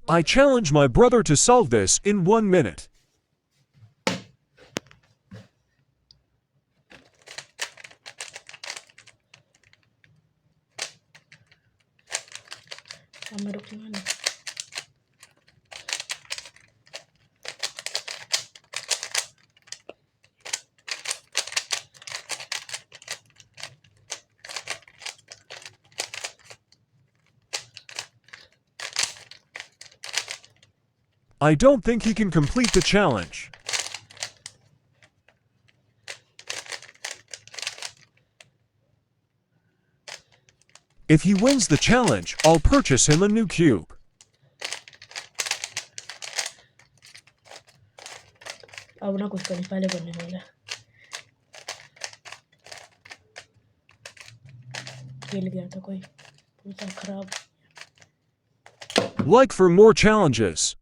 I challenge my brother to solve this in 1 minute. Amarok gimana? I don't think he can complete the challenge. If he wins the challenge, I'll purchase him a new cube. अब ना कुछ करने पहले बनने वाला खेल गया था कोई पूरा खराब Like for more challenges.